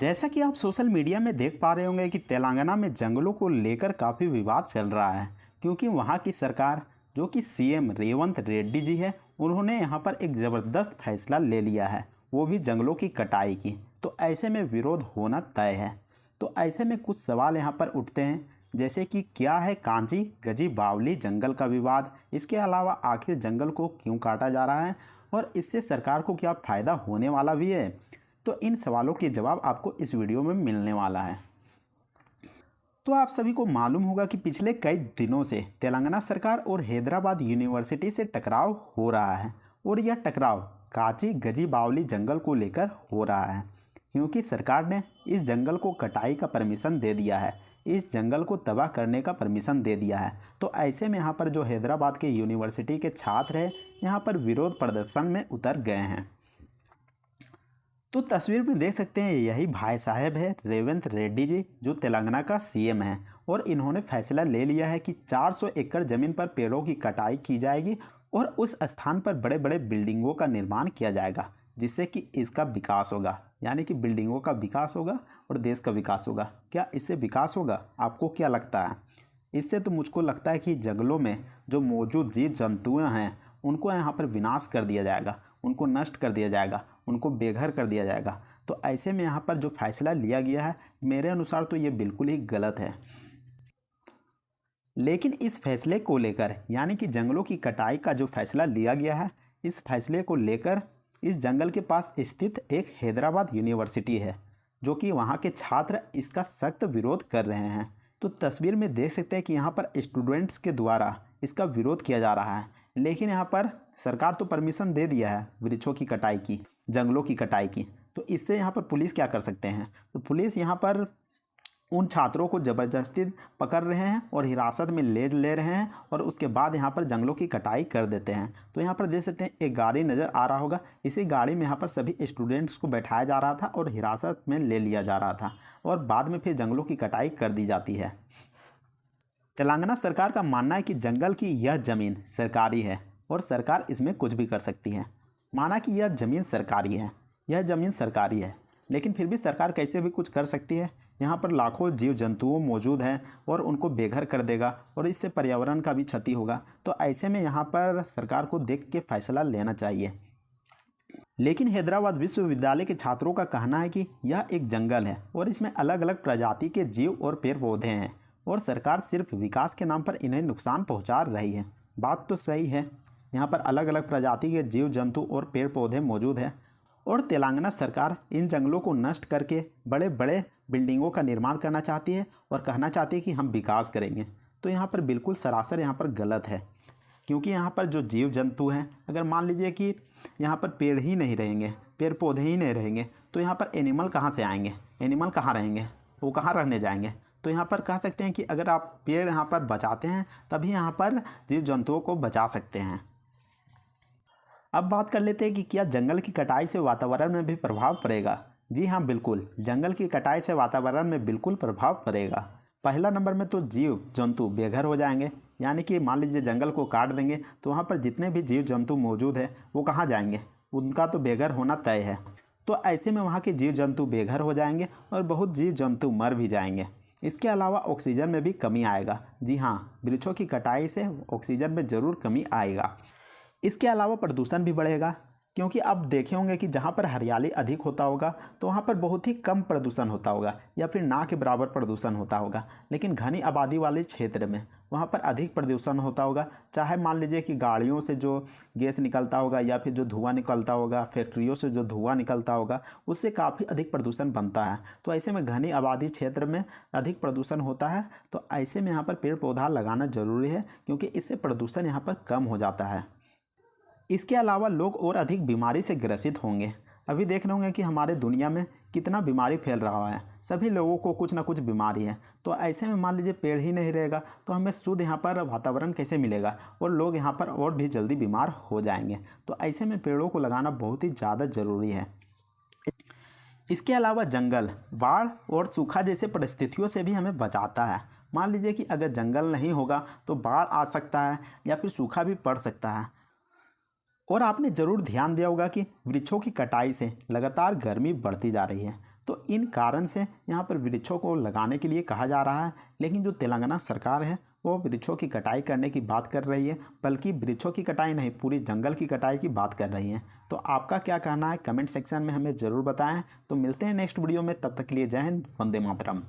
जैसा कि आप सोशल मीडिया में देख पा रहे होंगे कि तेलंगाना में जंगलों को लेकर काफ़ी विवाद चल रहा है, क्योंकि वहाँ की सरकार जो कि सीएम रेवंत रेड्डी जी है, उन्होंने यहाँ पर एक ज़बरदस्त फैसला ले लिया है, वो भी जंगलों की कटाई की। तो ऐसे में विरोध होना तय है। तो ऐसे में कुछ सवाल यहाँ पर उठते हैं, जैसे कि क्या है कांची गजी बावली जंगल का विवाद, इसके अलावा आखिर जंगल को क्यों काटा जा रहा है और इससे सरकार को क्या फ़ायदा होने वाला भी है। तो इन सवालों के जवाब आपको इस वीडियो में मिलने वाला है। तो आप सभी को मालूम होगा कि पिछले कई दिनों से तेलंगाना सरकार और हैदराबाद यूनिवर्सिटी से टकराव हो रहा है, और यह टकराव कांची गजी बावली जंगल को लेकर हो रहा है, क्योंकि सरकार ने इस जंगल को कटाई का परमिशन दे दिया है, इस जंगल को तबाह करने का परमिशन दे दिया है। तो ऐसे में यहाँ पर जो हैदराबाद के यूनिवर्सिटी के छात्र हैं, यहाँ पर विरोध प्रदर्शन में उतर गए हैं। तो तस्वीर में देख सकते हैं, यही भाई साहब है रेवंत रेड्डी जी, जो तेलंगाना का सीएम है, और इन्होंने फैसला ले लिया है कि 400 एकड़ ज़मीन पर पेड़ों की कटाई की जाएगी और उस स्थान पर बड़े बड़े बिल्डिंगों का निर्माण किया जाएगा, जिससे कि इसका विकास होगा, यानी कि बिल्डिंगों का विकास होगा और देश का विकास होगा। क्या इससे विकास होगा? आपको क्या लगता है? इससे तो मुझको लगता है कि जंगलों में जो मौजूद जीव जंतुएँ हैं, उनको यहाँ पर विनाश कर दिया जाएगा, उनको नष्ट कर दिया जाएगा, उनको बेघर कर दिया जाएगा। तो ऐसे में यहाँ पर जो फैसला लिया गया है, मेरे अनुसार तो ये बिल्कुल ही गलत है। लेकिन इस फैसले को लेकर, यानी कि जंगलों की कटाई का जो फैसला लिया गया है, इस फैसले को लेकर इस जंगल के पास स्थित एक हैदराबाद यूनिवर्सिटी है, जो कि वहाँ के छात्र इसका सख्त विरोध कर रहे हैं। तो तस्वीर में देख सकते हैं कि यहाँ पर स्टूडेंट्स के द्वारा इसका विरोध किया जा रहा है, लेकिन यहाँ पर सरकार तो परमिशन दे दिया है वृक्षों की कटाई की, जंगलों की कटाई की। तो इससे यहाँ पर पुलिस क्या कर सकते हैं? तो पुलिस यहाँ पर उन छात्रों को ज़बरदस्ती पकड़ रहे हैं और हिरासत में ले रहे हैं, और उसके बाद यहाँ पर जंगलों की कटाई कर देते हैं। तो यहाँ पर देख सकते हैं एक गाड़ी नज़र आ रहा होगा, इसी गाड़ी में यहाँ पर सभी स्टूडेंट्स को बैठाया जा रहा था और हिरासत में ले लिया जा रहा था, और बाद में फिर जंगलों की कटाई कर दी जाती है। तेलंगाना सरकार का मानना है कि जंगल की यह ज़मीन सरकारी है और सरकार इसमें कुछ भी कर सकती है। माना कि यह ज़मीन सरकारी है, यह ज़मीन सरकारी है, लेकिन फिर भी सरकार कैसे भी कुछ कर सकती है। यहाँ पर लाखों जीव जंतुओं मौजूद हैं और उनको बेघर कर देगा, और इससे पर्यावरण का भी क्षति होगा। तो ऐसे में यहाँ पर सरकार को देख के फैसला लेना चाहिए। लेकिन हैदराबाद विश्वविद्यालय के छात्रों का कहना है कि यह एक जंगल है और इसमें अलग अलग प्रजाति के जीव और पेड़ पौधे हैं, और सरकार सिर्फ विकास के नाम पर इन्हें नुकसान पहुंचा रही है। बात तो सही है, यहाँ पर अलग अलग प्रजाति के जीव जंतु और पेड़ पौधे मौजूद हैं, और तेलंगाना सरकार इन जंगलों को नष्ट करके बड़े बड़े बिल्डिंगों का निर्माण करना चाहती है और कहना चाहती है कि हम विकास करेंगे। तो यहाँ पर बिल्कुल सरासर यहाँ पर गलत है, क्योंकि यहाँ पर जो जीव जंतु हैं, अगर मान लीजिए कि यहाँ पर पेड़ ही नहीं रहेंगे, पेड़ पौधे ही नहीं रहेंगे, तो यहाँ पर एनिमल कहाँ से आएंगे? एनिमल कहाँ रहेंगे? वो कहाँ रहने जाएंगे? तो यहाँ पर कह सकते हैं कि अगर आप पेड़ यहाँ पर बचाते हैं, तभी यहाँ पर जीव जंतुओं को बचा सकते हैं। अब बात कर लेते हैं कि क्या जंगल की कटाई से वातावरण में भी प्रभाव पड़ेगा। जी हाँ, बिल्कुल, जंगल की कटाई से वातावरण में बिल्कुल प्रभाव पड़ेगा। पहला नंबर में तो जीव जंतु बेघर हो जाएंगे, यानी कि मान लीजिए जंगल को काट देंगे तो वहाँ पर जितने भी जीव जंतु मौजूद है वो कहाँ जाएंगे? उनका तो बेघर होना तय है। तो ऐसे में वहाँ के जीव जंतु बेघर हो जाएंगे और बहुत जीव जंतु मर भी जाएंगे। इसके अलावा ऑक्सीजन में भी कमी आएगा। जी हाँ, वृक्षों की कटाई से ऑक्सीजन में ज़रूर कमी आएगा। इसके अलावा प्रदूषण भी बढ़ेगा, क्योंकि आप देखे होंगे कि जहाँ पर हरियाली अधिक होता होगा तो वहाँ पर बहुत ही कम प्रदूषण होता होगा, या फिर ना के बराबर प्रदूषण होता होगा। लेकिन घनी आबादी वाले क्षेत्र में वहाँ पर अधिक प्रदूषण होता होगा, चाहे मान लीजिए कि गाड़ियों से जो गैस निकलता होगा या फिर जो धुआं निकलता होगा, फैक्ट्रियों से जो धुआं निकलता होगा, उससे काफ़ी अधिक प्रदूषण बनता है। तो ऐसे में घनी आबादी क्षेत्र में अधिक प्रदूषण होता है, तो ऐसे में यहाँ पर पेड़ पौधा लगाना ज़रूरी है, क्योंकि इससे प्रदूषण यहाँ पर कम हो जाता है। इसके अलावा लोग और अधिक बीमारी से ग्रसित होंगे। अभी देख रहे होंगे कि हमारे दुनिया में कितना बीमारी फैल रहा है, सभी लोगों को कुछ ना कुछ बीमारी है। तो ऐसे में मान लीजिए पेड़ ही नहीं रहेगा तो हमें शुद्ध यहाँ पर वातावरण कैसे मिलेगा, और लोग यहाँ पर और भी जल्दी बीमार हो जाएंगे। तो ऐसे में पेड़ों को लगाना बहुत ही ज़्यादा ज़रूरी है। इसके अलावा जंगल बाढ़ और सूखा जैसे परिस्थितियों से भी हमें बचाता है। मान लीजिए कि अगर जंगल नहीं होगा तो बाढ़ आ सकता है या फिर सूखा भी पड़ सकता है। और आपने ज़रूर ध्यान दिया होगा कि वृक्षों की कटाई से लगातार गर्मी बढ़ती जा रही है। तो इन कारण से यहाँ पर वृक्षों को लगाने के लिए कहा जा रहा है, लेकिन जो तेलंगाना सरकार है वो वृक्षों की कटाई करने की बात कर रही है, बल्कि वृक्षों की कटाई नहीं, पूरी जंगल की कटाई की बात कर रही है। तो आपका क्या कहना है कमेंट सेक्शन में हमें ज़रूर बताएं। तो मिलते हैं नेक्स्ट वीडियो में, तब तक के लिए जय हिंद, वंदे मातरम।